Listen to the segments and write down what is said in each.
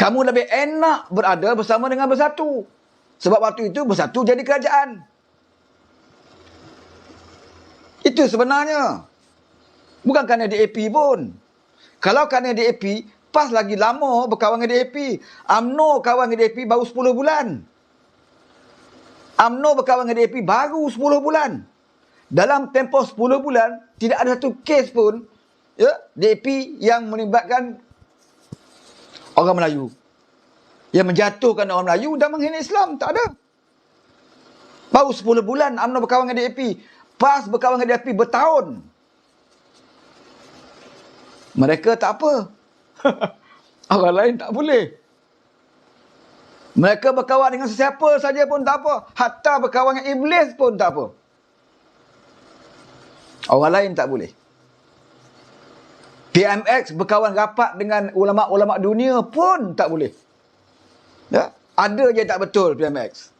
Kamu lebih enak berada bersama dengan bersatu. Sebab waktu itu bersatu jadi kerajaan. Itu sebenarnya. Bukan kerana DAP pun. Kalau kerana DAP, PAS lagi lama berkawan dengan DAP. UMNO kawan dengan DAP baru 10 bulan. UMNO berkawan dengan DAP baru 10 bulan. Dalam tempoh 10 bulan, tidak ada satu kes pun ya, DAP yang melibatkan orang Melayu. Yang menjatuhkan orang Melayu dan menghina Islam. Tak ada. Baru 10 bulan UMNO berkawan dengan DAP. PAS berkawan dengan DAP bertahun. Mereka tak apa. Orang lain tak boleh. Mereka berkawan dengan sesiapa saja pun tak apa. Hatta berkawan dengan iblis pun tak apa. Orang lain tak boleh. PMX berkawan rapat dengan ulama-ulama dunia pun tak boleh. Ya? Ada je tak betul PMX.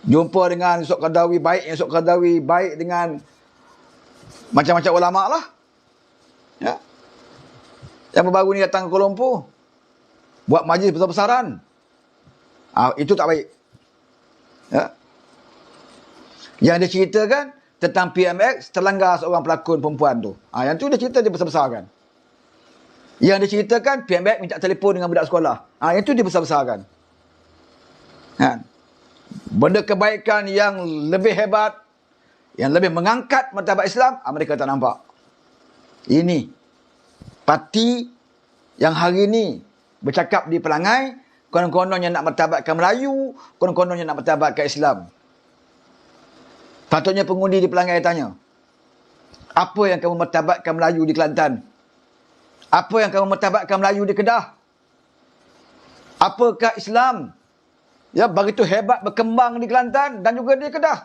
Jumpa dengan Yusof Qaradawi baik, Yusof Qaradawi baik dengan macam-macam ulama lah. Ya. Yang baru ni datang ke Kuala Lumpur buat majlis besar-besaran. Itu tak baik. Ya. Yang dia ceritakan tentang PMX terlanggar seorang pelakon perempuan tu. Yang tu dia cerita dia besar-besarkan. Yang dia ceritakan PMX minta telefon dengan budak sekolah. Yang tu dia besar-besarkan. Benda kebaikan yang lebih hebat, yang lebih mengangkat martabat Islam, mereka tak nampak. Ini parti yang hari ini bercakap di pelangai, konon-kononnya nak martabatkan Melayu, konon-kononnya nak martabatkan Islam. Patutnya pengundi di pelangai tanya, apa yang kamu martabatkan Melayu di Kelantan? Apa yang kamu martabatkan Melayu di Kedah? Apakah Islam ya begitu hebat berkembang di Kelantan dan juga di Kedah?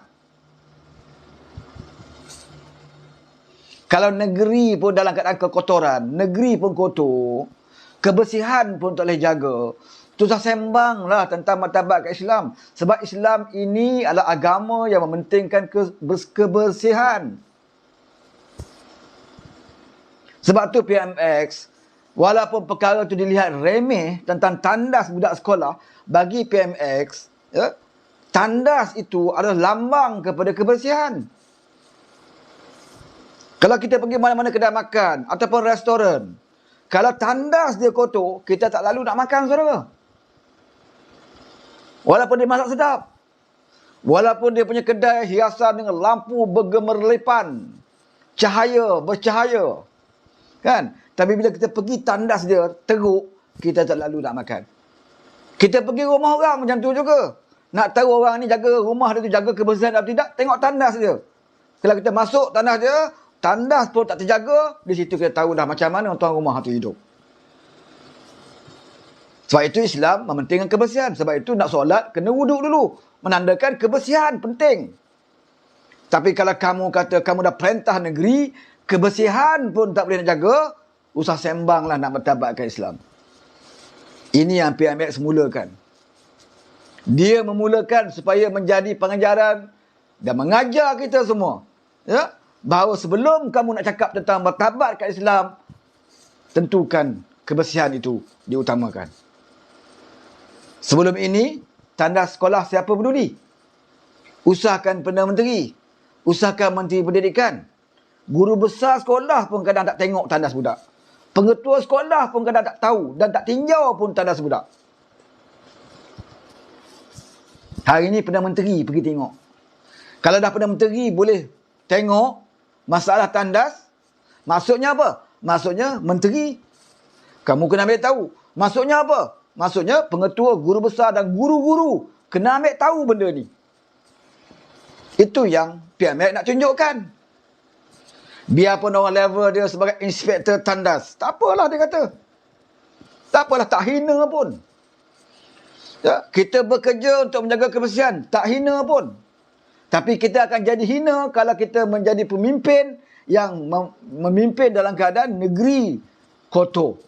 Kalau negeri pun dalam keadaan kekotoran, negeri pun kotor, kebersihan pun tak boleh jaga, susah sembanglah tentang martabat Islam. Sebab Islam ini adalah agama yang mementingkan kebersihan. Sebab tu PMX, walaupun perkara tu dilihat remeh tentang tandas budak sekolah, bagi PMX, ya, tandas itu adalah lambang kepada kebersihan. Kalau kita pergi mana-mana kedai makan ataupun restoran, kalau tandas dia kotor, kita tak lalu nak makan, saudara. Walaupun dia masak sedap. Walaupun dia punya kedai hiasan dengan lampu bergemerlipan, cahaya, bercahaya. Kan? Tapi bila kita pergi tandas dia teruk, kita tak lalu nak makan. Kita pergi rumah orang macam tu juga. Nak tahu orang ni jaga rumah dia tu, jaga kebersihan atau tidak, tengok tandas dia. Kalau kita masuk tandas dia, tandas pun tak terjaga, di situ kita tahu dah macam mana tuan rumah tu hidup. Sebab itu Islam mementingkan kebersihan. Sebab itu nak solat, kena wuduk dulu. Menandakan kebersihan, penting. Tapi kalau kamu kata kamu dah perintah negeri, kebersihan pun tak boleh nak jaga, usah sembanglah nak martabatkan Islam. Ini yang PMX mulakan. Dia memulakan supaya menjadi pengajaran dan mengajar kita semua. Ya? Bahawa sebelum kamu nak cakap tentang martabat kat Islam, tentukan kebersihan itu diutamakan. Sebelum ini, tandas sekolah siapa peduli? Usahakan Perdana Menteri, usahakan Menteri Pendidikan. Guru besar sekolah pun kadang tak tengok tandas budak. Pengetua sekolah pun kadang tak tahu dan tak tinjau pun tandas budak. Hari ini Perdana Menteri pergi tengok. Kalau dah Perdana Menteri boleh tengok masalah tandas, maksudnya apa? Maksudnya menteri, kamu kena ambil tahu. Maksudnya apa? Maksudnya pengetua, guru besar dan guru-guru kena ambil tahu benda ni. Itu yang PMX nak tunjukkan. Biarpun orang level dia sebagai inspektor tandas, tak apalah dia kata. Tak apalah, tak hina pun. Ya, kita bekerja untuk menjaga kebersihan, tak hina pun. Tapi kita akan jadi hina kalau kita menjadi pemimpin yang memimpin dalam keadaan negeri kotor.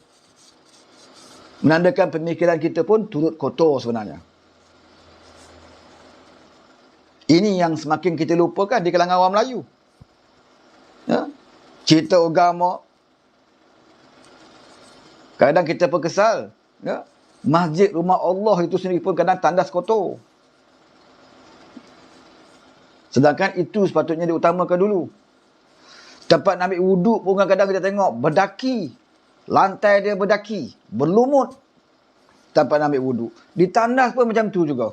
Menandakan pemikiran kita pun turut kotor sebenarnya. Ini yang semakin kita lupakan di kalangan orang Melayu. Ya? Cerita agama. Kadang kita pun kesal. Ya. Masjid rumah Allah itu sendiri pun kadang tandas kotor. Sedangkan itu sepatutnya diutamakan dulu. Tempat nak ambil wuduk pun kadang-kadang kita tengok berdaki. Lantai dia berdaki, berlumut. Tempat nak ambil wuduk. Di tandas pun macam tu juga.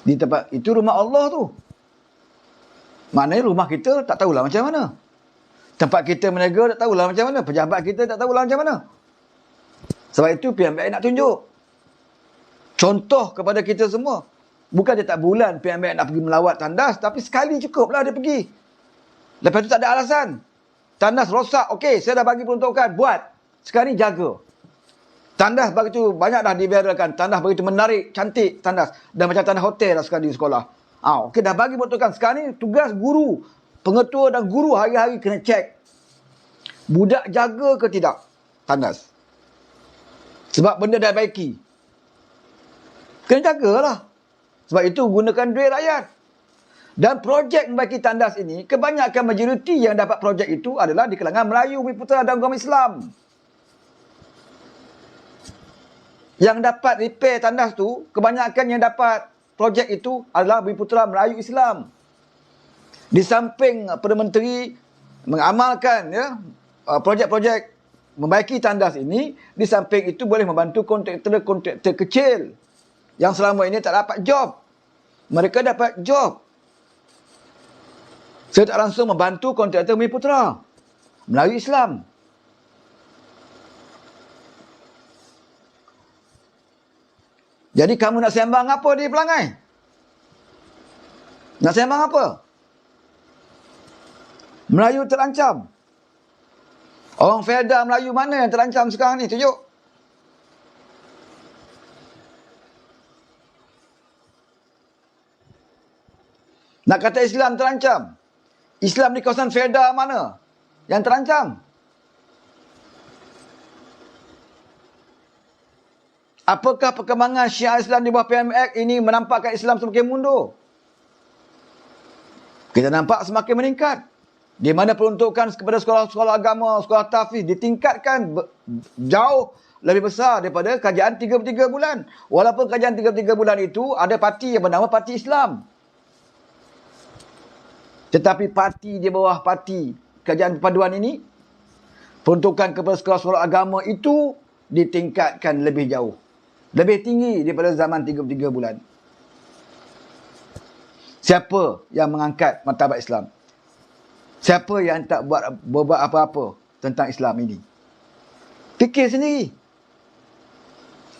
Di tempat itu rumah Allah tu. Maknanya rumah kita tak tahulah macam mana. Tempat kita meniaga tak tahulah macam mana. Pejabat kita tak tahulah macam mana. Sebab itu PMBI nak tunjuk contoh kepada kita semua. Bukan dia tak bulan PMBI nak pergi melawat tandas, tapi sekali cukuplah dia pergi. Lepas tu tak ada alasan. Tandas rosak, okey, saya dah bagi peruntukan, buat. Sekarang ni jaga. Tandas begitu banyak dah dibiarkan. Tandas begitu menarik, cantik tandas. Dan macam tandas hotel lah sekarang di sekolah. Okey, dah bagi peruntukan. Sekarang ni tugas guru, pengetua dan guru hari-hari kena cek. Budak jaga ke tidak tandas. Sebab benda dah baiki. Kena jagalah. Sebab itu gunakan duit rakyat. Dan projek membaiki tandas ini, kebanyakan majoriti yang dapat projek itu adalah di kalangan Melayu, Bumiputera dan agama Islam. Yang dapat repair tandas tu, kebanyakan yang dapat projek itu adalah Bumiputera Melayu Islam. Di samping Perdana Menteri mengamalkan projek-projek membaiki tandas ini, di samping itu boleh membantu kontraktor-kontraktor kecil yang selama ini tak dapat job. Mereka dapat job. Saya tak langsung membantu kontraktor Bumiputera Melayu Islam. Jadi kamu nak sembang apa di Pelangai? Nak sembang apa? Melayu terancam. Orang Fedah Melayu mana yang terancam sekarang ni? Tunjuk. Nak kata Islam terancam. Islam di kawasan Fedah mana yang terancam? Apakah perkembangan Syiah Islam di bawah PMX ini menampakkan Islam semakin mundur? Kita nampak semakin meningkat. Di mana peruntukan kepada sekolah-sekolah agama, sekolah tahfiz ditingkatkan jauh lebih besar daripada kajian 33 bulan. Walaupun kajian 33 bulan itu ada parti yang bernama Parti Islam. Tetapi parti di bawah parti kajian perpaduan ini, peruntukan kepada sekolah-sekolah agama itu ditingkatkan lebih jauh. Lebih tinggi daripada zaman 33 bulan. Siapa yang mengangkat martabat Islam? Siapa yang tak berbuat apa-apa tentang Islam ini? Fikir sendiri.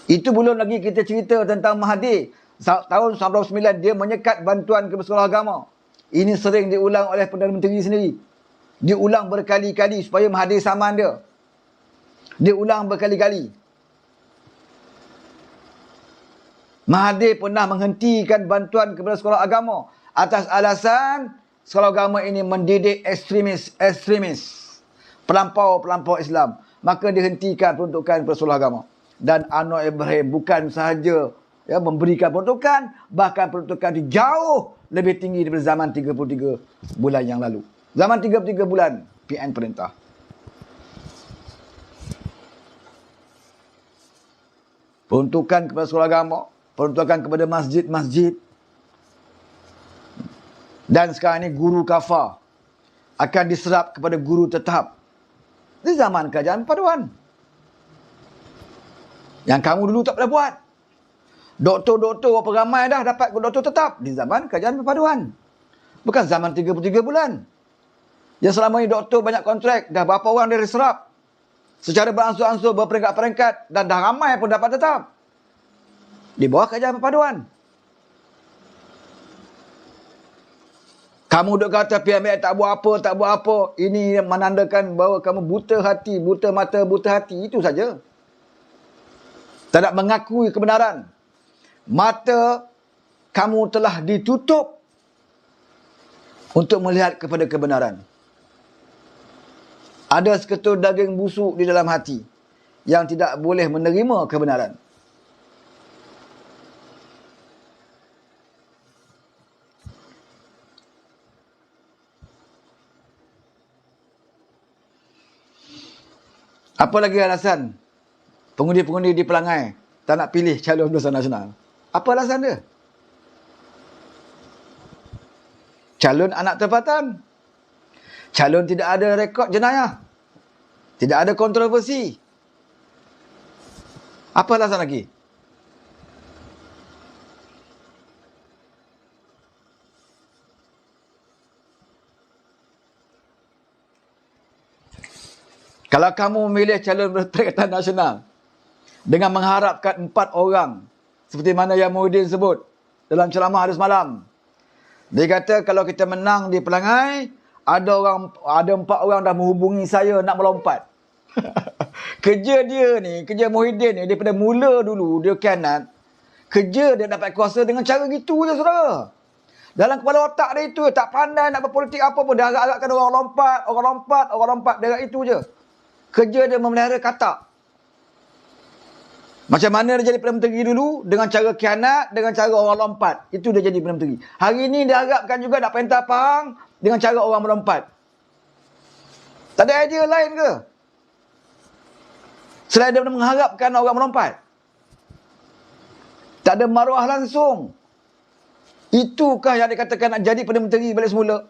Itu belum lagi kita cerita tentang Mahathir. Tahun 1999 dia menyekat bantuan kepada sekolah agama. Ini sering diulang oleh Perdana Menteri sendiri. Diulang berkali-kali supaya Mahathir saman dia. Diulang berkali-kali. Mahathir pernah menghentikan bantuan kepada sekolah agama atas alasan sekolah agama ini mendidik ekstremis, pelampau-pelampau Islam. Maka dihentikan peruntukan kepada sekolah agama. Dan Anwar Ibrahim bukan sahaja memberikan peruntukan, bahkan peruntukan itu jauh lebih tinggi daripada zaman 33 bulan yang lalu. Zaman 33 bulan PN perintah. Peruntukan kepada sekolah agama, peruntukan kepada masjid-masjid. Dan sekarang ini guru kafar akan diserap kepada guru tetap. Di zaman kajian perpaduan. Yang kamu dulu tak boleh buat. Doktor-doktor berapa ramai dah dapat doktor tetap di zaman kajian perpaduan. Bukan zaman 33 bulan. Yang selama ini doktor banyak kontrak, dah berapa orang dia diserap. Secara beransur-ansur, berperingkat-peringkat, dan dah ramai pun dapat tetap. Di bawah kajian perpaduan. Kamu duk kata PMX tak buat apa. Ini menandakan bahawa kamu buta hati, buta mata, buta hati. Itu saja. Tak nak mengakui kebenaran. Mata kamu telah ditutup untuk melihat kepada kebenaran. Ada seketul daging busuk di dalam hati yang tidak boleh menerima kebenaran. Apa lagi alasan Pengundi-pengundi di Pelangai tak nak pilih calon Barisan Nasional. Apa alasan dia? Calon anak tempatan. Calon tidak ada rekod jenayah. Tidak ada kontroversi. Apa alasan lagi? Kalau kamu memilih calon Perikatan Nasional dengan mengharapkan 4 orang, seperti mana yang Muhyiddin sebut dalam ceramah hari semalam. Dia kata kalau kita menang di Pelangai, ada 4 orang dah menghubungi saya nak melompat. Kerja dia ni, kerja Muhyiddin ni, daripada mula dulu dia kanat, kerja dia dapat kuasa dengan cara gitu je, saudara. Dalam kepala otak dia itu, tak pandai nak berpolitik apa pun, dia harap-harapkan orang lompat, dia itu je. Kerja dia memelihara katak. Macam mana dia jadi Perdana Menteri dulu, dengan cara khianat, dengan cara orang lompat. Itu dia jadi Perdana Menteri. Hari ini dia harapkan juga nak pentas Pahang dengan cara orang melompat. Tak ada idea lain ke? Selain daripada mengharapkan orang melompat. Tak ada maruah langsung. Itukah yang dikatakan nak jadi Perdana Menteri balik semula?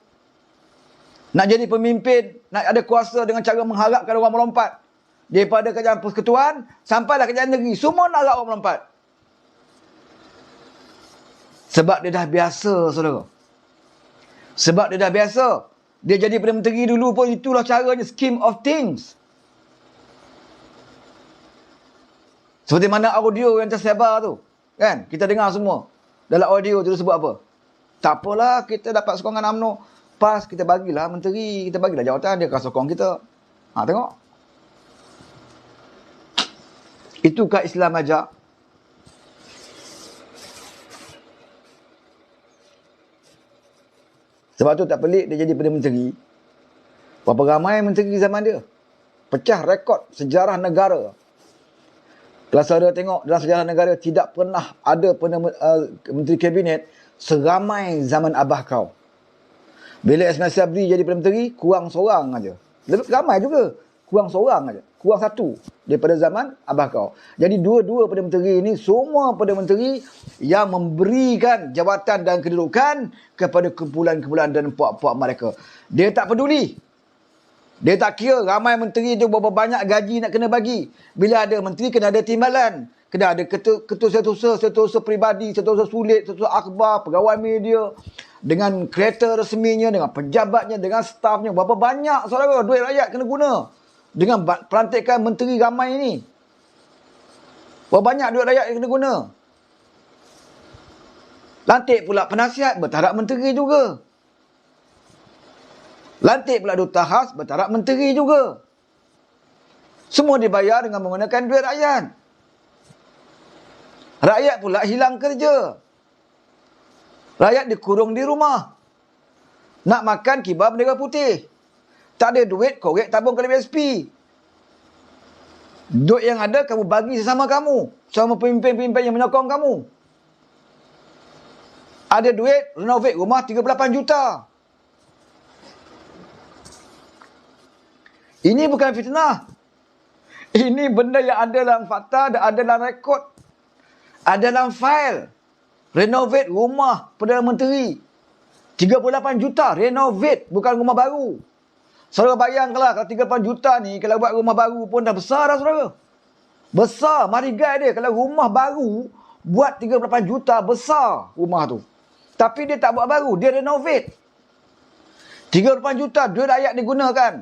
Nak jadi pemimpin, nak ada kuasa dengan cara mengharapkan orang melompat. Daripada kerajaan persekutuan, sampailah kerajaan negeri. Semua nak harap orang melompat. Sebab dia dah biasa, saudara. Sebab dia dah biasa. Dia jadi Perdana Menteri dulu pun itulah caranya, scheme of things. Seperti mana audio yang tersebar tu. Kan? Kita dengar semua. Dalam audio tu dia sebut apa? Tak apalah, kita dapat sokongan UMNO. Pas, kita bagilah menteri, kita bagilah jawatan, dia akan sokong kita. Tengok. Itukah Islam ajak? Sebab tu tak pelik dia jadi Perdana Menteri. Berapa ramai menteri zaman dia. Pecah rekod sejarah negara. Kalau saudara tengok dalam sejarah negara, tidak pernah ada menteri kabinet seramai zaman abah kau. Bila Ismail Sabri jadi Perdana Menteri, kurang seorang aja. Ramai juga, kurang seorang aja. Kurang satu daripada zaman abah kau. Jadi dua-dua Perdana Menteri ini, semua Perdana Menteri yang memberikan jawatan dan kedudukan kepada kumpulan-kumpulan dan puak-puak mereka. Dia tak peduli. Dia tak kira ramai menteri tu berapa banyak gaji nak kena bagi. Bila ada menteri, kena ada timbalan. Kena ada ketua setiausaha peribadi, setiausaha sulit, setiausaha akhbar, pegawai media. Dengan kereta resminya, dengan pejabatnya, dengan stafnya. Berapa banyak, saudara, duit rakyat kena guna. Dengan pelantikan menteri ramai ini. Berapa banyak duit rakyat yang kena guna. Lantik pula penasihat, bertaraf menteri juga. Lantik pula duta khas, bertaraf menteri juga. Semua dibayar dengan menggunakan duit rakyat. Rakyat pula hilang kerja. Rakyat dikurung di rumah. Nak makan kibar bendera putih. Tak ada duit, korek tabung ke BSP. Duit yang ada, kamu bagi sesama kamu. Sama pemimpin-pemimpin yang menyokong kamu. Ada duit, renovate rumah 38 juta. Ini bukan fitnah. Ini benda yang ada dalam fakta, ada dalam rekod. Ada dalam fail. Renovate rumah Perdana Menteri. 38 juta. Renovate. Bukan rumah baru. Saudara bayangkanlah kalau 38 juta ni, kalau buat rumah baru pun dah besar dah, saudara. Besar. Marigai dia. Kalau rumah baru, buat 38 juta, besar rumah tu. Tapi dia tak buat baru. Dia renovate. 38 juta. Duit rakyat digunakan.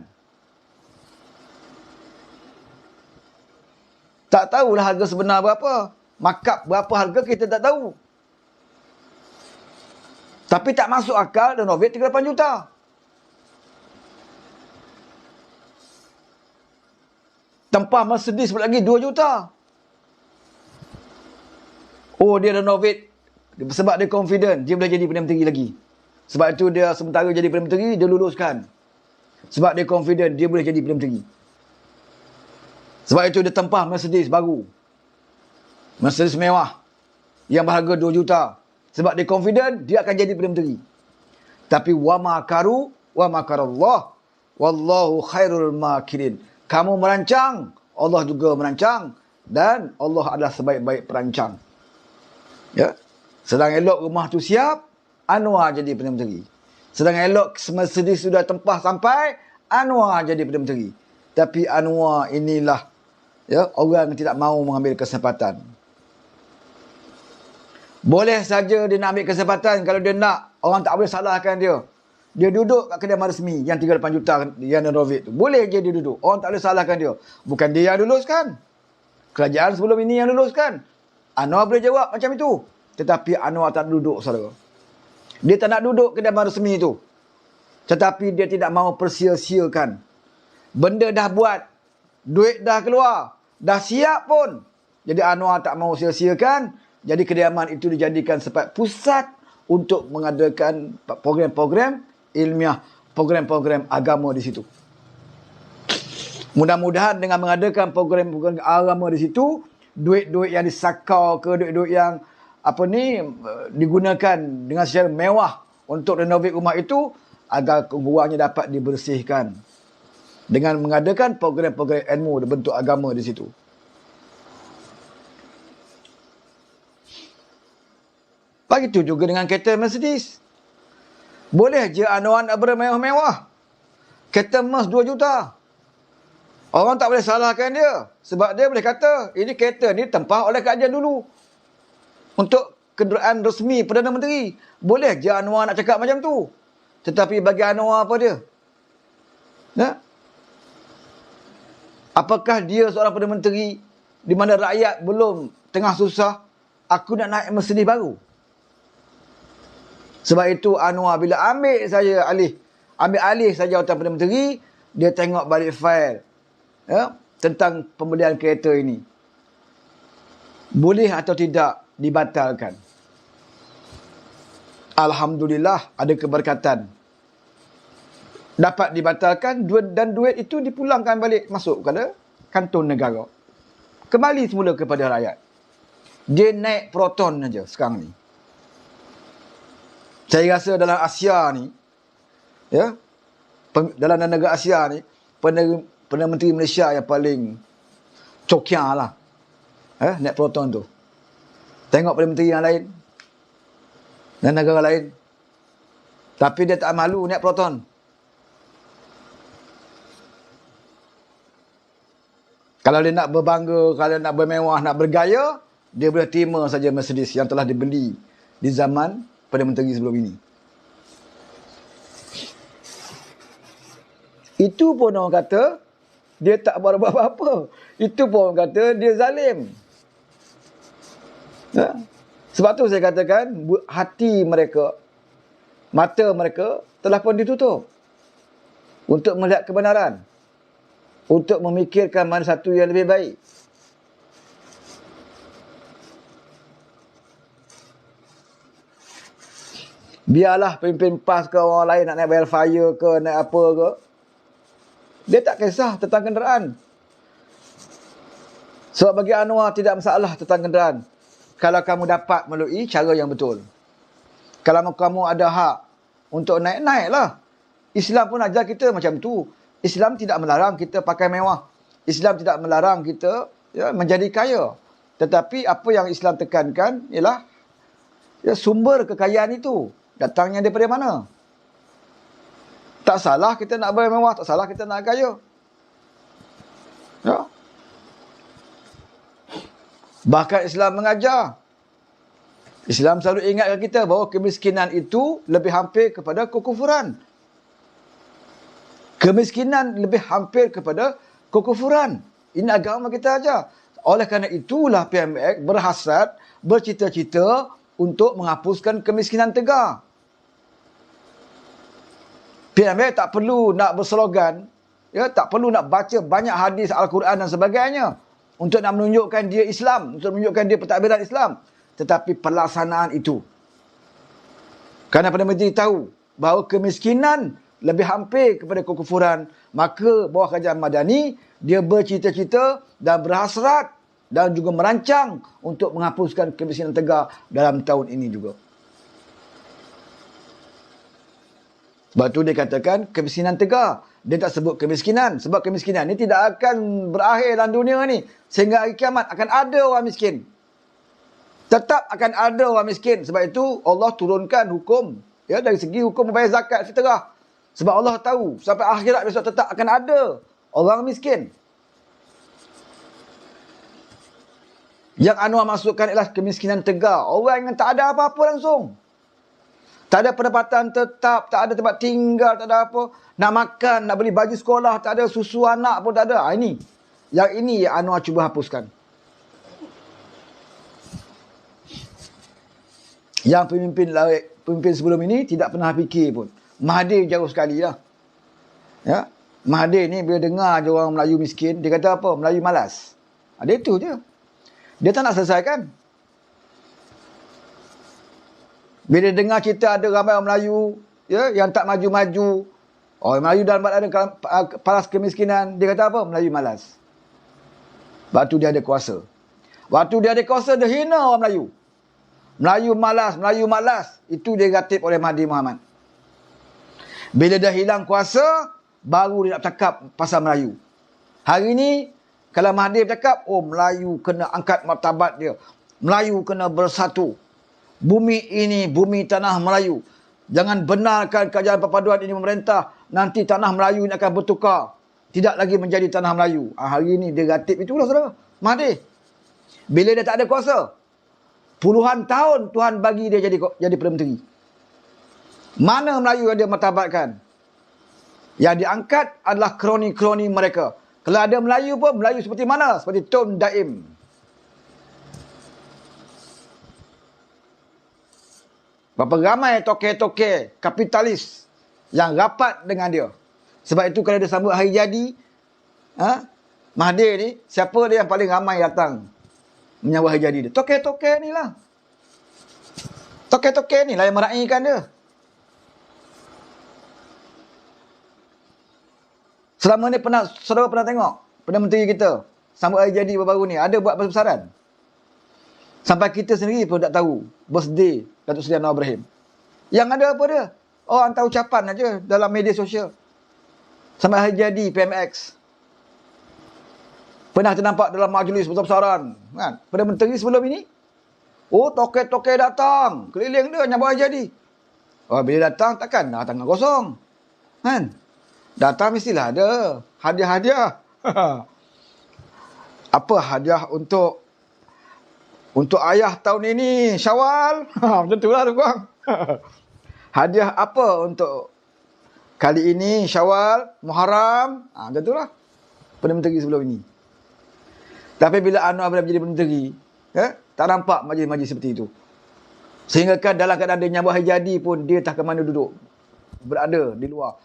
Tak tahulah harga sebenar berapa. Markup berapa harga kita tak tahu. Tapi tak masuk akal renovate 38 juta. Tempah Mercedes pula lagi 2 juta. Oh, dia renovate sebab dia confident dia boleh jadi Perdana Menteri lagi. Sebab itu dia sementara jadi Perdana Menteri, dia luluskan. Sebab dia confident dia boleh jadi Perdana Menteri. Sebab itu dia tempah Mercedes baru. Mercedes mewah. Yang berharga 2 juta. Sebab dia confident, dia akan jadi Perdana Menteri. Tapi wa makaru, wa makarallah. Wallahu khairul makirin. Kamu merancang, Allah juga merancang. dan Allah adalah sebaik-baik perancang. Ya. Sedang elok rumah tu siap, Anwar jadi Perdana Menteri. Sedang elok Mercedes sudah tempah sampai, Anwar jadi Perdana Menteri. Tapi Anwar inilah orang yang tidak mahu mengambil kesempatan. Boleh saja dia nak ambil kesempatan kalau dia nak, orang tak boleh salahkan dia. Dia duduk kat kedai resmi yang 38 juta yang renovate tu. Boleh je dia duduk. Orang tak boleh salahkan dia. Bukan dia yang luluskan. Kerajaan sebelum ini yang luluskan. Anwar boleh jawab macam itu. Tetapi Anwar tak duduk, saudara. Dia tak nak duduk kedai resmi tu. Tetapi dia tidak mahu persia-siakan. Benda dah buat. Duit dah keluar. Dah siap pun. Jadi Anwar tak mahu sia-siakan. Jadi kediaman itu dijadikan sebagai pusat untuk mengadakan program-program ilmiah, program-program agama di situ. Mudah-mudahan dengan mengadakan program-program agama di situ, duit-duit yang disakau ke, duit-duit yang digunakan dengan secara mewah untuk renovate rumah itu, agar keguruannya dapat dibersihkan dengan mengadakan program-program ilmu bentuk agama di situ. Begitu juga dengan kereta Mercedes. Boleh je Anwar nak bermewah-mewah. Kereta Merc 2 juta. Orang tak boleh salahkan dia. Sebab dia boleh kata, ini kereta ni tempah oleh kerajaan dulu. Untuk kenderaan resmi Perdana Menteri. Boleh je Anwar nak cakap macam tu. Tetapi bagi Anwar apa dia? Ya? Apakah dia seorang Perdana Menteri di mana rakyat belum tengah susah, aku nak naik Mercedes baru? Sebab itu Anwar bila ambil alih saja jawatan Perdana Menteri, dia tengok balik fail tentang pembelian kereta ini. Boleh atau tidak dibatalkan. Alhamdulillah ada keberkatan. Dapat dibatalkan dan duit itu dipulangkan balik masuk kepada kantong negara. Kembali semula kepada rakyat. Dia naik Proton saja sekarang ni. Saya rasa dalam Asia ni, dalam negara Asia ni, Perdana Menteri Malaysia yang paling cokiang lah. Naik Proton tu. Tengok Perdana Menteri yang lain dan negara lain. Tapi dia tak malu naik Proton. Kalau dia nak berbangga, kalau nak bermewah, nak bergaya, dia boleh terima saja Mercedes yang telah dibeli di zaman Perdana Menteri sebelum ini. Itu pun orang kata dia tak buat apa-apa. Itu pun orang kata dia zalim. Sebab tu saya katakan hati mereka, mata mereka telah pun ditutup untuk melihat kebenaran, untuk memikirkan mana satu yang lebih baik. Biarlah pemimpin PAS ke orang lain nak naik Wildfire ke, naik apa ke, dia tak kisah tentang kenderaan. Sebab bagi Anwar tidak masalah tentang kenderaan, kalau kamu dapat melalui cara yang betul. Kalau kamu ada hak untuk naik, naiklah. Islam pun ajar kita macam tu. Islam tidak melarang kita pakai mewah. Islam tidak melarang kita menjadi kaya. Tetapi apa yang Islam tekankan ialah sumber kekayaan itu datangnya daripada mana? Tak salah kita nak bermewah, tak salah kita nak kaya. Bahkan Islam mengajar. Islam selalu ingatkan kita bahawa kemiskinan itu lebih hampir kepada kekufuran. Kemiskinan lebih hampir kepada kekufuran. Ini agama kita aja. Oleh kerana itulah PMX berhasrat, bercita-cita untuk menghapuskan kemiskinan tegar. PMX tak perlu nak berslogan, tak perlu nak baca banyak hadis Al-Quran dan sebagainya untuk nak menunjukkan dia Islam, untuk menunjukkan dia pentadbiran Islam. Tetapi pelaksanaan itu. Kerana Perdana Menteri tahu bahawa kemiskinan lebih hampir kepada kekufuran, maka bawah kerajaan Madani, dia bercita-cita dan berhasrat dan juga merancang untuk menghapuskan kemiskinan tegar dalam tahun ini juga. Sebab tu dia katakan kemiskinan tegar. Dia tak sebut kemiskinan. Sebab kemiskinan ni tidak akan berakhir dalam dunia ni. Sehingga hari kiamat akan ada orang miskin. Tetap akan ada orang miskin. Sebab itu Allah turunkan hukum. Ya, dari segi hukum membayar zakat fitrah. Sebab Allah tahu sampai akhirat besok tetap akan ada orang miskin. Yang Anwar masukkan ialah kemiskinan tegar. Orang yang tak ada apa-apa langsung. Tak ada pendapatan tetap, tak ada tempat tinggal, tak ada apa. Nak makan, nak beli baju sekolah, tak ada, susu anak pun tak ada. Ini. Yang ini yang Anwar cuba hapuskan. Yang pemimpin sebelum ini tidak pernah fikir pun. Mahathir jauh sekali lah. Ya? Mahathir ni bila dengar je orang Melayu miskin, dia kata apa? Melayu malas. Dia itu je. Dia tak nak selesaikan. Bila dengar cerita ada ramai orang Melayu ya, yang tak maju-maju, orang Melayu dalam badan paras kemiskinan, dia kata apa? Melayu malas. Waktu dia ada kuasa. Waktu dia ada kuasa, dia hina orang Melayu. Melayu malas. Itu dia gatip oleh Mahathir Mohamad. Bila dah hilang kuasa, baru dia nak cakap pasal Melayu. Hari ni, kalau Mahathir bercakap, oh Melayu kena angkat martabat dia. Melayu kena bersatu. Bumi ini, bumi tanah Melayu. Jangan benarkan kerajaan perpaduan ini memerintah. Nanti tanah Melayu ini akan bertukar. Tidak lagi menjadi tanah Melayu. Hari ini dia gatip itulah saudara. Mahathir. Bila dia tak ada kuasa, puluhan tahun Tuhan bagi dia jadi Perdana Menteri. Mana Melayu yang dia martabatkan? Yang diangkat adalah kroni-kroni mereka. Kalau ada Melayu pun, Melayu seperti mana? Seperti Tun Daim. Berapa ramai toke-toke kapitalis yang rapat dengan dia. Sebab itu kalau dia sambut hari jadi, Mahathir ni, siapa dia yang paling ramai datang menyambut hari jadi dia? Toke-toke ni lah. Toke-toke ni lah yang meraihkan dia. Selama ni saudara pernah tengok Perdana Menteri kita sambut hari jadi baru-baru ni ada buat besar-besaran? Sampai kita sendiri pun tak tahu birthday Datuk Seri Anwar Ibrahim. Yang ada apa dia? Oh, hantar ucapan aja dalam media sosial. Sampai hari jadi PMX. Pernah ternampak dalam majlis besar-besaran. Kan? Perdana Menteri sebelum ini. Oh, toke-toke datang. Keliling dia nyambut hari jadi. Oh, bila datang takkan tangan kosong. Kan? Datang mestilah ada hadiah-hadiah. Apa hadiah untuk ayah tahun ini, Syawal? Macam itulah tuan. Hadiah apa untuk kali ini, Syawal, Muharram? Macam itulah. Perdana Menteri sebelum ini. Tapi bila Anwar menjadi Perdana Menteri, tak nampak majlis-majlis seperti itu. Sehingga kan dalam keadaan dia nyambut hari jadi pun, dia tak ke mana duduk. Berada di luar.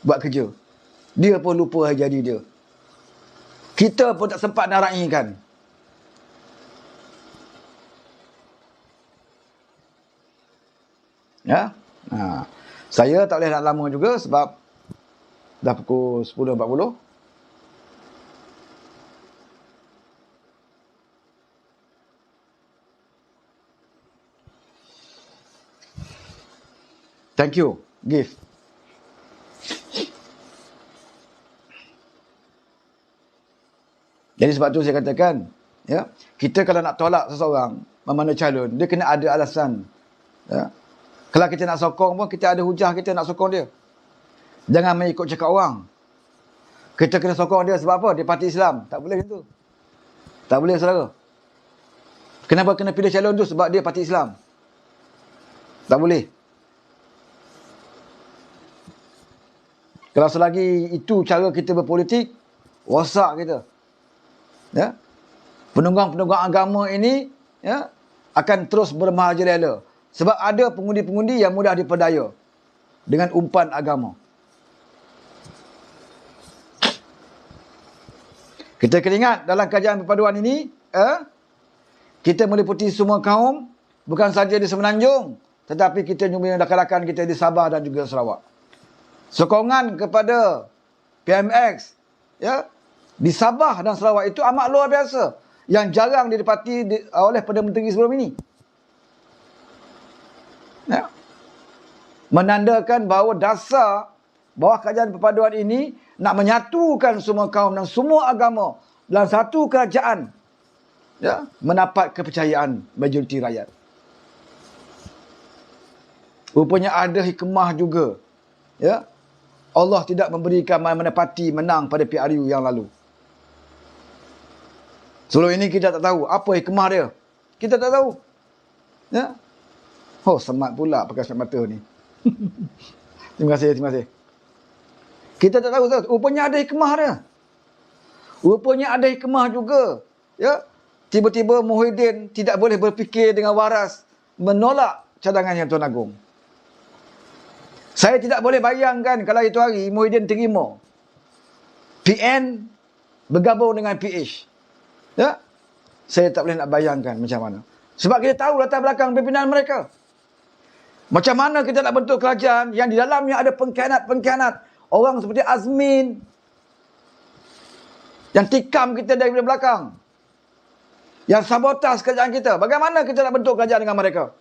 Buat kerja. Dia pun lupa hari jadi dia. Kita pun tak sempat nak raikan. Ya. Saya tak boleh nak lama juga sebab dah pukul 10.40. Thank you. Give. Jadi sebab tu saya katakan, ya, kita kalau nak tolak seseorang, mana calon, dia kena ada alasan. Ya. Kalau kita nak sokong pun, kita ada hujah kita nak sokong dia. Jangan mengikut cakap orang. Kita kena sokong dia sebab apa? Dia parti Islam. Tak boleh macam tu. Tak boleh, saudara. Kenapa kena pilih calon tu? Sebab dia parti Islam. Tak boleh. Kalau selagi itu cara kita berpolitik, rosak kita. Ya? Penunggang-penunggang agama ini ya, akan terus bermerajalela. Sebab ada pengundi-pengundi yang mudah diperdaya dengan umpan agama. Kita kena ingat dalam kajian perpaduan ini, kita meliputi semua kaum, bukan saja di Semenanjung, tetapi kita juga rakan-rakan kita di Sabah dan juga Sarawak. Sokongan kepada PMX ya, di Sabah dan Sarawak itu amat luar biasa, yang jarang didapati oleh Perdana Menteri sebelum ini. Ya. Menandakan bahawa dasar bawah kajian perpaduan ini nak menyatukan semua kaum dan semua agama dalam satu kerajaan, ya, mendapat kepercayaan majoriti rakyat. Rupanya ada hikmah juga, ya. Allah tidak memberikan mana-mana parti menang pada PRU yang lalu. Sebelum ini kita tak tahu apa hikmah dia. Kita tak tahu. Ya. Oh, semat pula pakai semat mata ni. Terima kasih. Kita tak tahu. Rupanya ada hikmah dia. Rupanya ada hikmah juga. Ya. Tiba-tiba Muhyiddin tidak boleh berfikir dengan waras menolak cadangannya Tuan Agong. Saya tidak boleh bayangkan kalau itu hari Muhyiddin terima PN bergabung dengan PH. Ya? Saya tak boleh nak bayangkan macam mana. Sebab kita tahu latar belakang pimpinan mereka. Macam mana kita nak bentuk kerajaan yang di dalamnya ada pengkhianat-pengkhianat. Orang seperti Azmin yang tikam kita dari belakang. Yang sabotas kerajaan kita. Bagaimana kita nak bentuk kerajaan dengan mereka?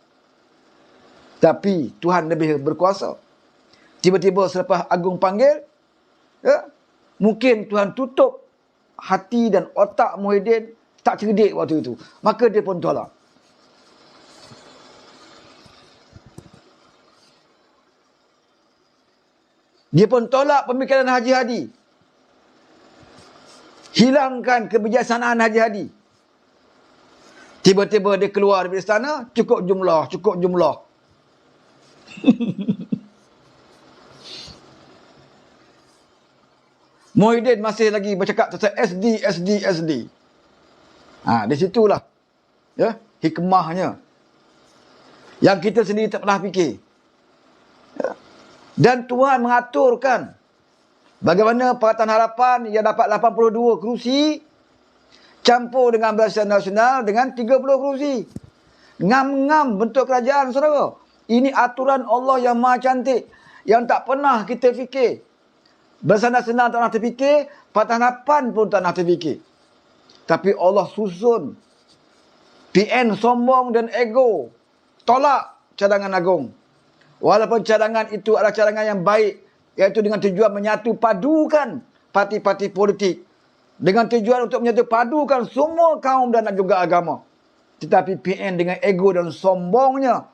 Tapi Tuhan lebih berkuasa. Tiba-tiba selepas Agung panggil, ya, mungkin Tuhan tutup hati dan otak Muhyiddin, tak cerdik waktu itu. Maka dia pun tolak. Dia pun tolak pemikiran Haji Hadi. Hilangkan kebijaksanaan Haji Hadi. Tiba-tiba dia keluar dari istana, cukup jumlah. Muhyiddin masih lagi bercakap tentang SD. Di situlah, ya, hikmahnya. Yang kita sendiri tak pernah fikir. Ya. Dan Tuhan mengaturkan bagaimana Pakatan Harapan yang dapat 82 kerusi campur dengan Barisan Nasional dengan 30 kerusi. Ngam-ngam bentuk kerajaan, saudara. Ini aturan Allah yang maha cantik, yang tak pernah kita fikir. Barisan Nasional tak nak terfikir, Pakatan Harapan pun tak nak terfikir. Tapi Allah susun. PN sombong dan ego. Tolak cadangan Agong. Walaupun cadangan itu adalah cadangan yang baik. Iaitu dengan tujuan menyatu padukan parti-parti politik. Dengan tujuan untuk menyatu padukan semua kaum dan juga agama. Tetapi PN dengan ego dan sombongnya.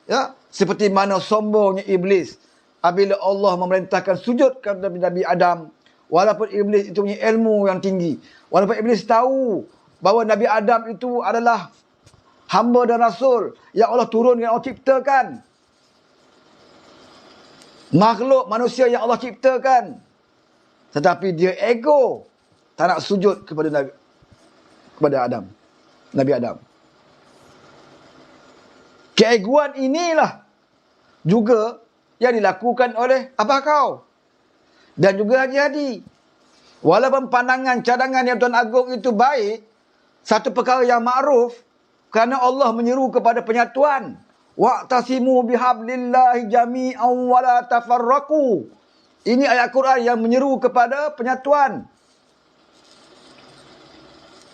Ya, seperti mana sombongnya iblis. Apabila Allah memerintahkan sujud kepada Nabi Adam. Walaupun iblis itu punya ilmu yang tinggi. Walaupun iblis tahu bahawa Nabi Adam itu adalah hamba dan rasul yang Allah turunkan, Allah ciptakan. Makhluk manusia yang Allah ciptakan. Tetapi dia ego. Tak nak sujud kepada Adam. Nabi Adam. Keegoan inilah juga yang dilakukan oleh Abah Kau dan juga Haji Hadi. Walaupun pandangan cadangan yang Tuan Agong itu baik, satu perkara yang makruf, kerana Allah menyeru kepada penyatuan. Wa'tasimu bihablillahi jami'an wa la tafarraqu. Ini ayat Quran yang menyeru kepada penyatuan.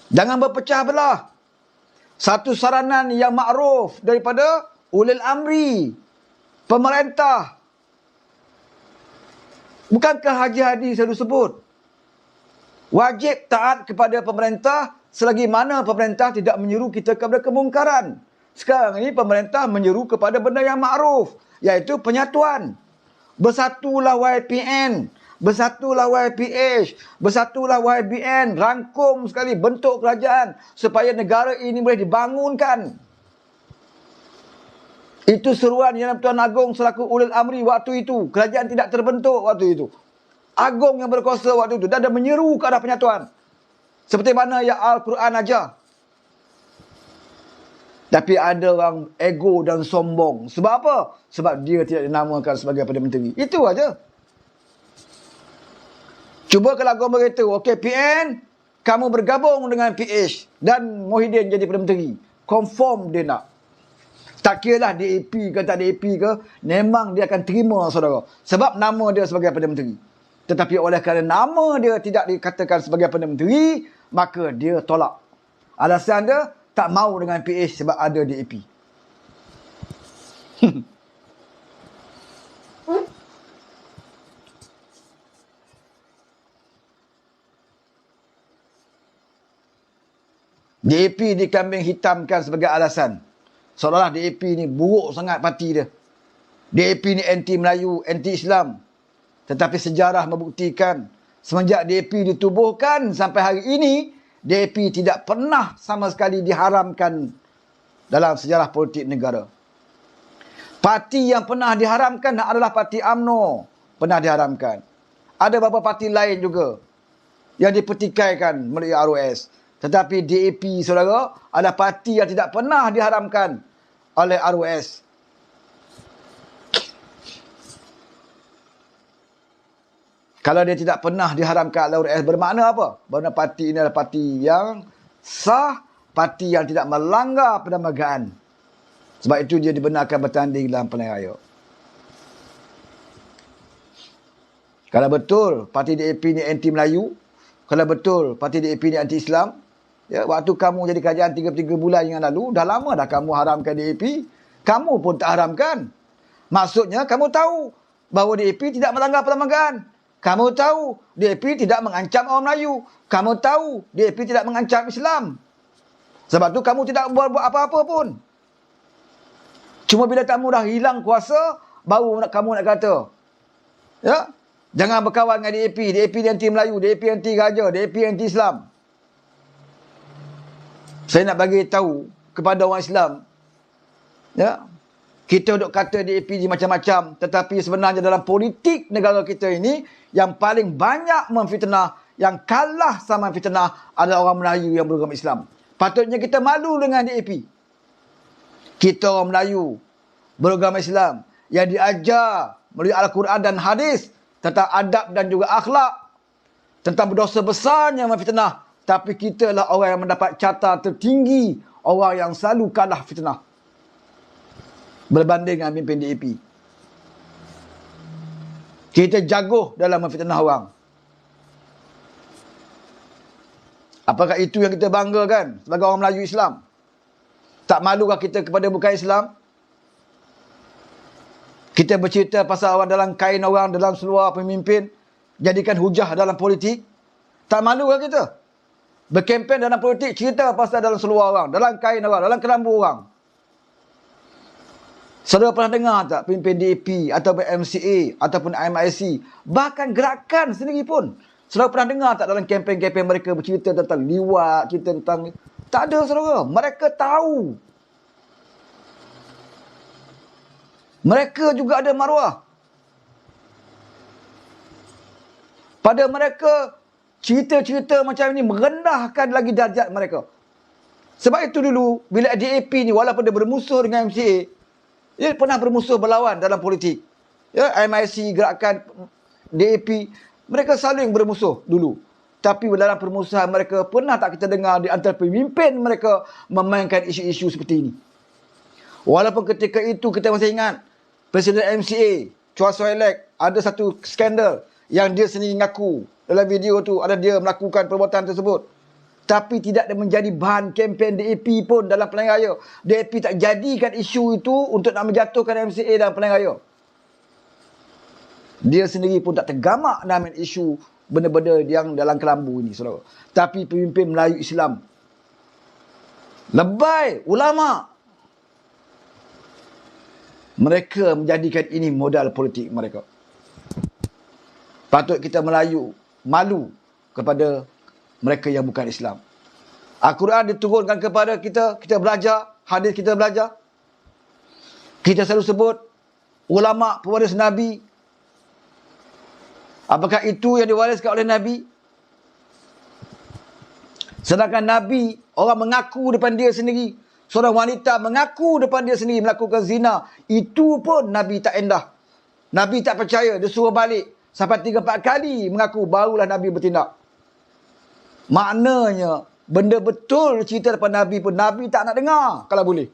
Jangan berpecah belah. Satu saranan yang makruf daripada ulil amri, pemerintah. Bukankah Haji Hadi selalu sebut wajib taat kepada pemerintah selagi mana pemerintah tidak menyeru kita kepada kemungkaran. Sekarang ini pemerintah menyeru kepada benda yang makruf, iaitu penyatuan. Bersatulah YPN, bersatulah YPH, bersatulah YBN, rangkum sekali bentuk kerajaan supaya negara ini boleh dibangunkan. Itu seruan yang Tuan Agong selaku ulil amri waktu itu. Kerajaan tidak terbentuk waktu itu. Agong yang berkuasa waktu itu. Dan dia menyeru ke arah penyatuan. Seperti mana yang Al-Quran ajar. Tapi ada orang ego dan sombong. Sebab apa? Sebab dia tidak dinamakan sebagai Perdana Menteri. Itu aja. Cuba kalau Agong beritahu, okey PN, kamu bergabung dengan PH. Dan Muhyiddin jadi Perdana Menteri. Confirm dia nak. Tak kira lah DAP ke tak DAP ke, memang dia akan terima, saudara. Sebab nama dia sebagai Perdana Menteri. Tetapi oleh kerana nama dia tidak dikatakan sebagai Perdana Menteri, maka dia tolak. Alasan dia tak mau dengan PH sebab ada DAP. DAP dikambing hitamkan sebagai alasan. Seolah-olah DAP ni buruk sangat parti dia. DAP ni anti Melayu, anti Islam. Tetapi sejarah membuktikan semenjak DAP ditubuhkan sampai hari ini, DAP tidak pernah sama sekali diharamkan dalam sejarah politik negara. Parti yang pernah diharamkan adalah parti UMNO. Pernah diharamkan. Ada beberapa parti lain juga yang dipertikaikan melalui ROS. Tetapi DAP, saudara, adalah parti yang tidak pernah diharamkan oleh ROS. Kalau dia tidak pernah diharamkan oleh ROS, bermakna apa? Bermakna parti ini adalah parti yang sah, parti yang tidak melanggar perlembagaan. Sebab itu dia dibenarkan bertanding dalam pilihan raya. Kalau betul parti DAP ni anti Melayu, kalau betul parti DAP ni anti Islam, ya, waktu kamu jadi kajian 3 bulan yang lalu, dah lama dah kamu haramkan DAP, kamu pun tak haramkan. Maksudnya kamu tahu bahawa DAP tidak melanggar perlembagaan. Kamu tahu DAP tidak mengancam orang Melayu. Kamu tahu DAP tidak mengancam Islam. Sebab tu kamu tidak buat apa-apa pun. Cuma bila kamu dah hilang kuasa, baru kamu nak kata, ya, jangan berkawan dengan DAP. DAP anti Melayu, DAP anti Raja, DAP anti Islam. Saya nak bagi tahu kepada orang Islam, ya, kita duk kata DAP ni macam-macam, tetapi sebenarnya dalam politik negara kita ini, yang paling banyak memfitnah, yang kalah sama fitnah adalah orang Melayu yang beragama Islam. Patutnya kita malu dengan DAP. Kita orang Melayu beragama Islam yang diajar melalui Al-Quran dan hadis tentang adab dan juga akhlak, tentang berdosa besarnya memfitnah. Tapi kita lah orang yang mendapat carta tertinggi, orang yang selalu kalah fitnah berbanding dengan pimpin DAP. Kita jago dalam memfitnah orang. Apakah itu yang kita banggakan sebagai orang Melayu Islam? Tak malukah kita kepada bukan Islam? Kita bercerita pasal orang dalam kain orang, dalam seluar pemimpin, jadikan hujah dalam politik. Tak malukah kita? Berkempen dalam politik, cerita pasal dalam seluar orang, dalam kain orang, dalam kelambu orang. Saudara pernah dengar tak pemimpin DAP ataupun MCA ataupun MIC, bahkan gerakan sendiri pun, saudara pernah dengar tak dalam kempen-kempen mereka bercerita tentang liwat, cerita tentang... Tak ada, saudara. Mereka tahu. Mereka juga ada maruah. Pada mereka, cerita-cerita macam ini merendahkan lagi darjat mereka. Sebab itu dulu, bila DAP ni walaupun dia bermusuh dengan MCA, dia pernah bermusuh berlawan dalam politik. Ya, MIC, gerakan DAP, mereka saling bermusuh dulu. Tapi dalam permusuhan mereka, pernah tak kita dengar di antara pemimpin mereka memainkan isu-isu seperti ini? Walaupun ketika itu kita masih ingat, Presiden MCA, Chua Soe Lek, ada satu skandal yang dia sendiri mengaku dalam video tu ada dia melakukan perbuatan tersebut. Tapi tidak menjadi bahan kempen DAP pun dalam pilihan raya. DAP tak jadikan isu itu untuk nak menjatuhkan MCA dalam pilihan raya. Dia sendiri pun tak tergamak dalam isu benda-benda yang dalam kelambu ini, saudara. Tapi pemimpin Melayu Islam, lebay, ulama, mereka menjadikan ini modal politik mereka. Patut kita Melayu malu kepada mereka yang bukan Islam. Al-Quran diturunkan kepada kita, kita belajar, hadis kita belajar. Kita selalu sebut ulama pewaris Nabi. Apakah itu yang diwariskan oleh Nabi? Sedangkan Nabi, orang mengaku depan dia sendiri, seorang wanita mengaku depan dia sendiri melakukan zina, itu pun Nabi tak endah. Nabi tak percaya, dia suruh balik. Sampai 3-4 kali mengaku, barulah Nabi bertindak. Maknanya, benda betul cerita depan Nabi pun, Nabi tak nak dengar kalau boleh.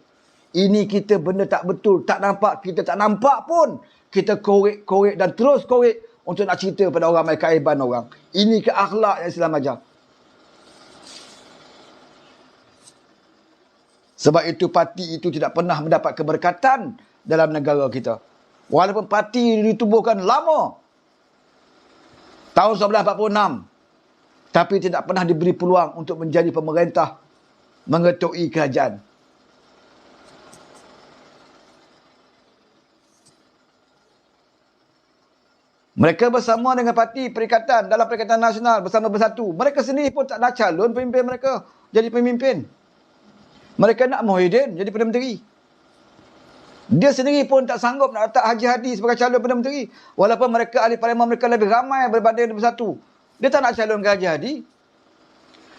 Ini kita benda tak betul, tak nampak, kita tak nampak pun. Kita korek-korek dan terus korek untuk nak cerita pada orang, mereka keaiban orang. Ini ke akhlak yang Islam ajar. Sebab itu parti itu tidak pernah mendapat keberkatan dalam negara kita. Walaupun parti ditubuhkan lama, tahun 1946, tapi tidak pernah diberi peluang untuk menjadi pemerintah mengetuai kerajaan. Mereka bersama dengan parti Perikatan dalam Perikatan Nasional bersama bersatu. Mereka sendiri pun tak nak calon pemimpin mereka jadi pemimpin. Mereka nak Muhyiddin jadi Perdana Menteri. Dia sendiri pun tak sanggup nak letak Haji Hadi sebagai calon Perdana Menteri. Walaupun mereka ahli parlimen mereka lebih ramai berbanding bersatu. Dia tak nak calonkan Haji Hadi.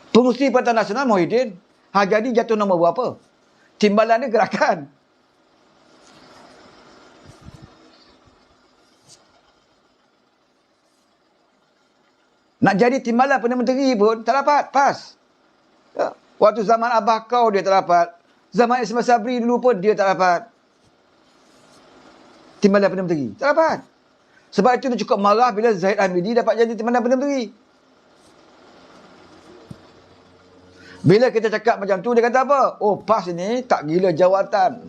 Pengurusi Perikatan Nasional Muhyiddin. Haji Hadi jatuh nombor berapa? Timbalan dia gerakan. Nak jadi timbalan Perdana Menteri pun tak dapat, PAS. Ya. Waktu zaman Abah Kau dia tak dapat. Zaman Ismail Sabri dulu pun dia tak dapat. Timbalan Perdana Menteri. Tak dapat. Sebab itu dia cukup marah bila Zahid Hamidi dapat jadi timbalan Perdana Menteri. Bila kita cakap macam tu, dia kata apa? Oh, PAS ini tak gila jawatan.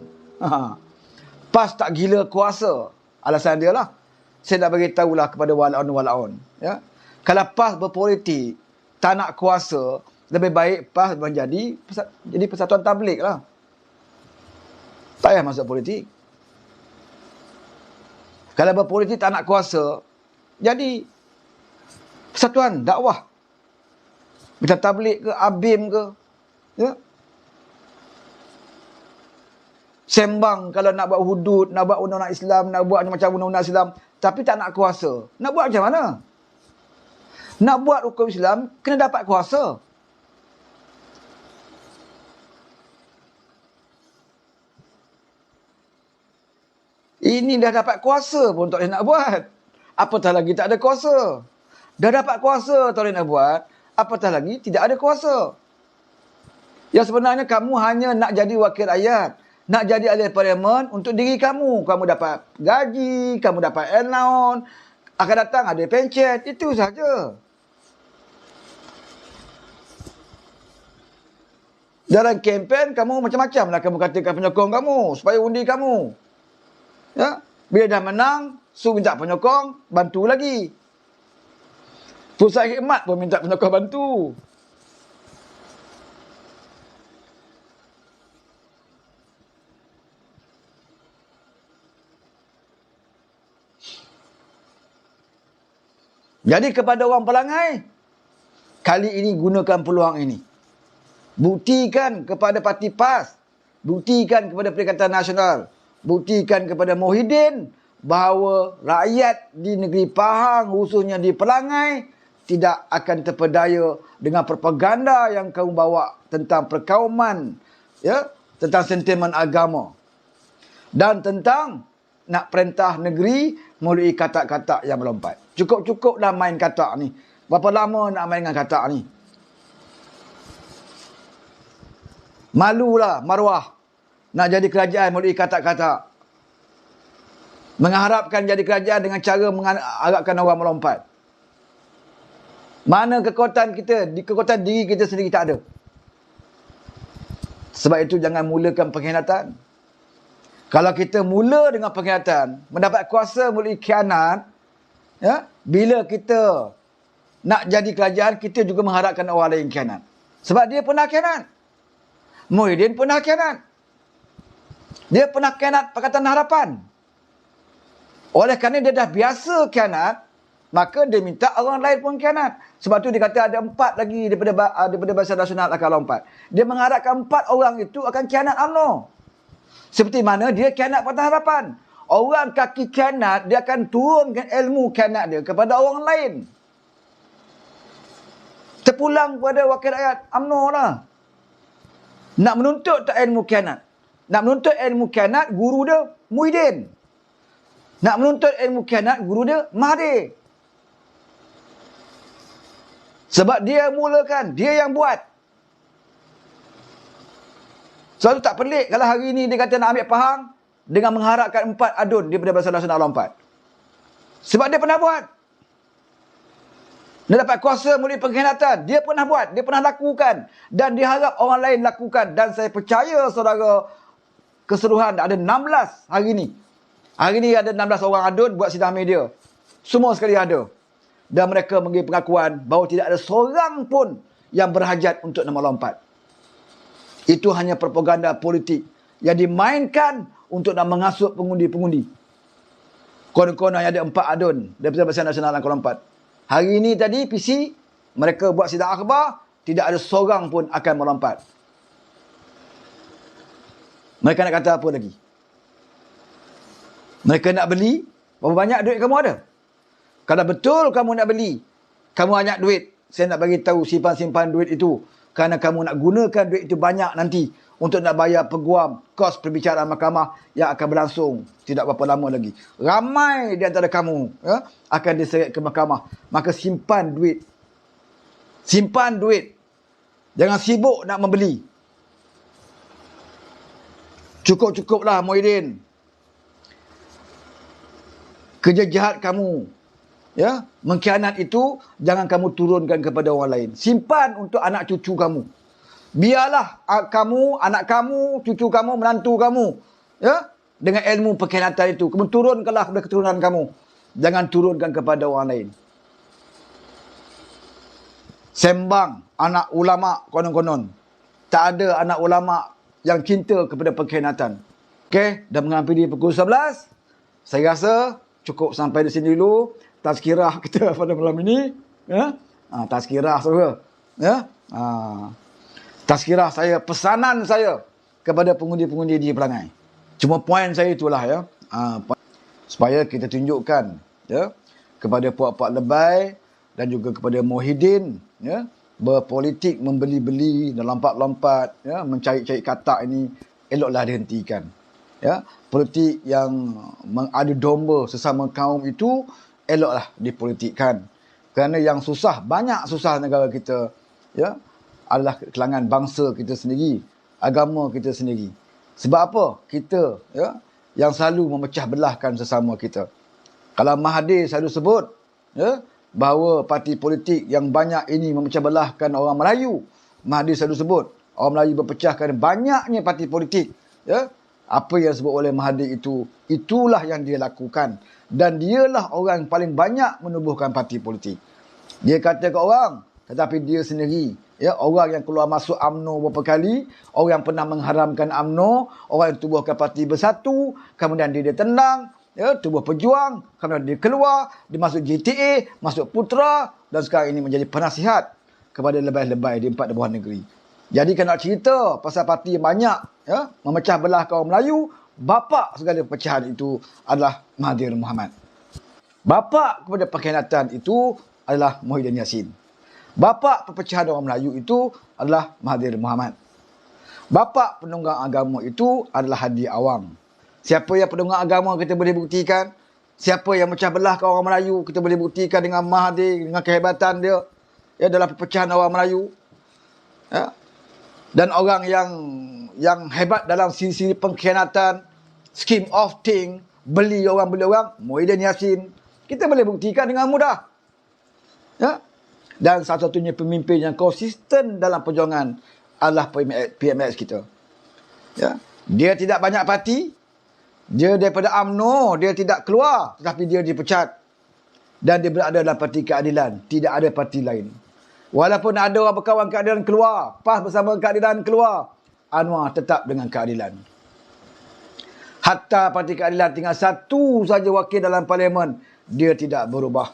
PAS tak gila kuasa. Alasan dia lah. Saya nak beritahulah kepada walaun-walaun. Ya. Kalau PAS berpolitik, tak nak kuasa, lebih baik PAS menjadi persatuan tabligh lah. Tak payah masuk politik. Kalau berpolitik tak nak kuasa, jadi persatuan dakwah. Macam tabligh ke, ABIM ke. Ya. Sembang kalau nak buat hudud, nak buat undang-undang Islam, nak buat macam undang-undang Islam, tapi tak nak kuasa. Nak buat macam mana? Nak buat hukum Islam, kena dapat kuasa. Ini dah dapat kuasa pun tak boleh nak buat. Apatah lagi tak ada kuasa. Dah dapat kuasa tak boleh nak buat. Apatah lagi tidak ada kuasa. Yang sebenarnya kamu hanya nak jadi wakil rakyat. Nak jadi ahli parlimen untuk diri kamu. Kamu dapat gaji, kamu dapat allowance. Akan datang ada pencet. Itu saja. Dalam kempen, kamu macam-macam lah kamu katakan penyokong kamu. Supaya undi kamu. Ya? Bila dah menang, su minta penyokong, bantu lagi. Pusat khidmat pun minta penyokong bantu. Jadi kepada orang pelangai, kali ini gunakan peluang ini. Buktikan kepada parti PAS, buktikan kepada Perikatan Nasional, buktikan kepada Muhyiddin bahawa rakyat di negeri Pahang, khususnya di Pelangai, tidak akan terpedaya dengan propaganda yang kamu bawa tentang perkauman, ya, tentang sentimen agama, dan tentang nak perintah negeri melalui kata-kata yang melompat. Cukup-cukuplah main kata ni. Berapa lama nak main dengan kata ni? Malulah maruah nak jadi kerajaan melalui kata-kata. Mengharapkan jadi kerajaan dengan cara mengharapkan orang melompat. Mana kekuatan kita? Kekuatan diri kita sendiri tak ada. Sebab itu jangan mulakan pengkhianatan. Kalau kita mula dengan pengkhianatan, mendapat kuasa melalui khianat, ya, bila kita nak jadi kerajaan, kita juga mengharapkan orang lain khianat. Sebab dia pernah khianat. Muhyiddin pernah khianat. Dia pernah khianat Pakatan Harapan. Oleh kerana dia dah biasa khianat, maka dia minta orang lain pun khianat. Sebab tu dia kata ada 4 lagi daripada Barisan Nasional akan lompat. Dia mengharapkan 4 orang itu akan khianat UMNO. Seperti mana dia khianat Pakatan Harapan. Orang kaki khianat, dia akan turunkan ilmu khianat dia kepada orang lain. Terpulang kepada wakil rakyat UMNO lah. Nak menuntut tak ilmu khianat? Nak menuntut ilmu khianat, guru dia Muhyiddin. Nak menuntut ilmu khianat, guru dia Mahathir. Sebab dia mulakan, dia yang buat. Sebab tu tak pelik kalau hari ini dia kata nak ambil Pahang dengan mengharapkan 4 adun daripada Barisan Nasional lompat. Sebab dia pernah buat. Dia dapat kuasa melalui pengkhianatan. Dia pernah buat, dia pernah lakukan. Dan diharap orang lain lakukan. Dan saya percaya saudara, keseluruhan ada 16 hari ini. Hari ini ada 16 orang adun buat sidang media. Semua sekali ada. Dan mereka memberi pengakuan bahawa tidak ada seorang pun yang berhajat untuk nak melompat. Itu hanya propaganda politik yang dimainkan untuk nak mengasut pengundi-pengundi. Konon-konon ada 4 adun daripada Barisan Nasional Angkatan 4. Hari ini tadi PC, mereka buat sidang akhbar, tidak ada seorang pun akan melompat. Mereka nak kata apa lagi? Mereka nak beli, berapa banyak duit kamu ada? Kalau betul kamu nak beli, kamu banyak duit, saya nak bagi tahu simpan-simpan duit itu. Kerana kamu nak gunakan duit itu banyak nanti untuk nak bayar peguam, kos perbicaraan mahkamah yang akan berlangsung tidak berapa lama lagi. Ramai di antara kamu akan diseret ke mahkamah. Maka simpan duit. Simpan duit. Jangan sibuk nak membeli. Cukup-cukuplah Muhyiddin. Kerja jahat kamu, mengkhianat itu jangan kamu turunkan kepada orang lain. Simpan untuk anak cucu kamu. Biarlah kamu, anak kamu, cucu kamu, menantu kamu, dengan ilmu pengkhianatan itu. Kamu turunkanlah kepada keturunan kamu. Jangan turunkan kepada orang lain. Sembang anak ulama konon-konon. Tak ada anak ulama yang cinta kepada pengkhianatan. Okey, dah menghampiri pukul 11. Saya rasa cukup sampai di sini dulu tazkirah kita pada malam ini. Tazkirah saudara. Tazkirah saya, pesanan saya kepada pengundi-pengundi di Pelangai. Cuma poin saya itulah supaya kita tunjukkan kepada puak-puak lebay dan juga kepada Muhyiddin berpolitik membeli-beli dan lompat-lompat mencari-cari katak ini eloklah dihentikan. Politik yang mengadu domba sesama kaum itu eloklah dipolitikkan. Kerana yang susah, banyak susah negara kita adalah kelangan bangsa kita sendiri, agama kita sendiri. Sebab apa? Kita yang selalu memecah belahkan sesama kita. Kalau Mahathir selalu sebut bahawa parti politik yang banyak ini memecah belahkan orang Melayu. Mahathir selalu sebut orang Melayu berpecah kerana banyaknya parti politik. Apa yang disebut oleh Mahathir itu, itulah yang dia lakukan. Dan dialah orang yang paling banyak menubuhkan parti politik. Dia kata ke orang, tetapi dia sendiri, orang yang keluar masuk UMNO beberapa kali, orang yang pernah mengharamkan UMNO, orang yang tubuhkan parti Bersatu, kemudian dia tendang, tubuh Pejuang, kemudian dia keluar, dia masuk JTA, masuk Putra, dan sekarang ini menjadi penasihat kepada lebay-lebay di 4 buah negeri. Jadi kalau nak cerita pasal parti yang banyak memecah belah kaum Melayu, bapa segala perpecahan itu adalah Mahathir Mohamad. Bapa kepada pengkhianatan itu adalah Muhyiddin Yassin. Bapa perpecahan orang Melayu itu adalah Mahathir Mohamad. Bapa penunggang agama itu adalah Hadi Awang. Siapa yang penunggang agama kita boleh buktikan. Siapa yang mecah belah orang Melayu kita boleh buktikan dengan Mahathir, dengan kehebatan dia dalam perpecahan orang Melayu. Dan orang yang hebat dalam sisi pengkhianatan, scheme of thing, beli orang, Muhyiddin Yassin. Kita boleh buktikan dengan mudah. Dan satu-satunya pemimpin yang konsisten dalam perjuangan adalah PMX kita. Dia tidak banyak parti. Dia daripada UMNO, dia tidak keluar. Tetapi dia dipecat. Dan dia berada dalam parti keadilan. Tidak ada parti lain. Walaupun ada orang berkawan keadilan keluar, PAS bersama keadilan keluar, Anwar tetap dengan keadilan. Hatta parti keadilan tinggal satu saja wakil dalam parlimen, dia tidak berubah.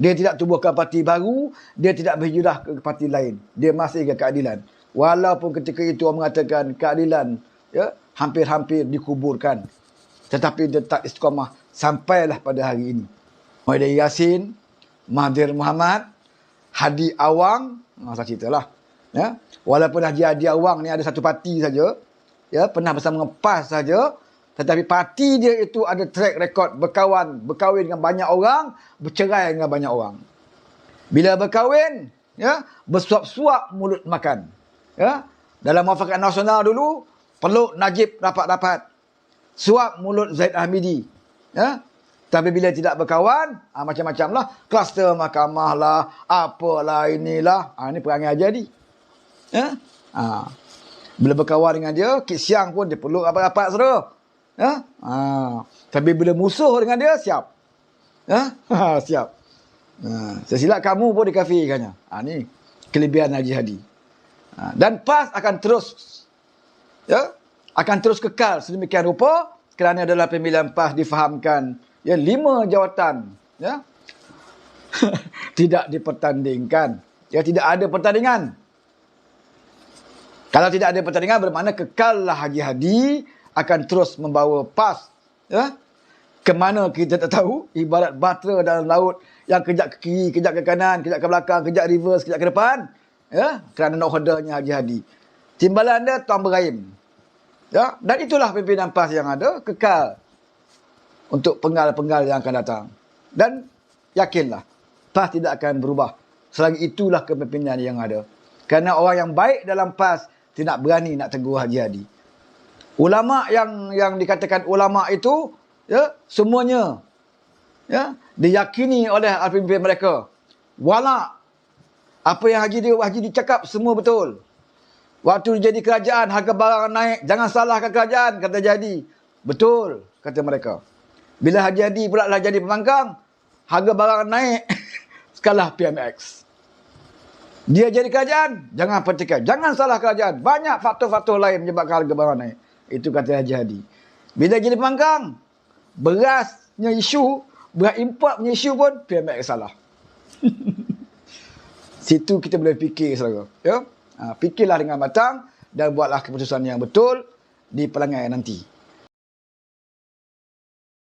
Dia tidak tubuhkan parti baru, dia tidak berhijrah ke parti lain. Dia masih ke keadilan. Walaupun ketika itu orang mengatakan keadilan hampir-hampir dikuburkan. Tetapi dia tak istiqamah sampailah pada hari ini. Muhyiddin Yassin, Mahathir Mohamad, Hadi Awang, saya ceritalah. Walaupun Hadi Awang ni ada satu parti saja, pernah bersama dengan PAS saja, tetapi parti dia itu ada track record berkahwin dengan banyak orang, bercerai dengan banyak orang. Bila berkahwin, bersuap-suap mulut makan. Dalam Muafakat Nasional dulu, peluk Najib rapat-rapat. Suap mulut Zaid Ahmidi. Tapi bila tidak berkawan, macam-macam lah. Kluster mahkamah lah, apalah inilah. Ini perangai aja ni. Bila berkawan dengan dia, Kit Siang pun dia peluk rapat-rapat saudara. Tapi bila musuh dengan dia, siap. Siap. Sesilap kamu pun dikafirkannya. Ni kelebihan Haji Hadi. Dan PAS akan terus ya, akan terus kekal sedemikian rupa kerana dalam pemilihan PAS difahamkan ya 5 jawatan ya tidak dipertandingkan. Ya, tidak ada pertandingan. Kalau tidak ada pertandingan bermakna kekallah Haji Hadi akan terus membawa PAS ya ke mana kita tak tahu, ibarat bahtera dalam laut yang kejap ke kiri, kejap ke kanan, kejap ke belakang, kejap reverse, kejap ke depan ya, kerana nakhodanya Haji Hadi. Timbalan dia Tuan Berahim. Ya, dan itulah pimpinan PAS yang ada, kekal untuk penggal-penggal yang akan datang. Dan yakinlah PAS tidak akan berubah selagi itulah kepimpinan yang ada. Kerana orang yang baik dalam PAS tidak berani nak tegur Haji Hadi. Ulama yang dikatakan ulama itu ya, semuanya ya diyakini oleh pemimpin mereka. Wala apa yang Haji cakap semua betul. Waktu jadi kerajaan harga barang naik, jangan salahkan kerajaan, kata Jadi. Betul kata mereka. Bila Haji Hadi pula lah jadi pembangkang, harga barang naik skala PMX. Dia jadi kerajaan, jangan petikai. Jangan salah kerajaan. Banyak faktor-faktor lain menyebabkan harga barang naik. Itu kata Haji Hadi. Bila jadi pembangkang, berasnya isu, beras import punya isu pun PMX salah. Situ kita boleh fikir, saudara. Ya? Fikirlah dengan matang dan buatlah keputusan yang betul di pelangai nanti.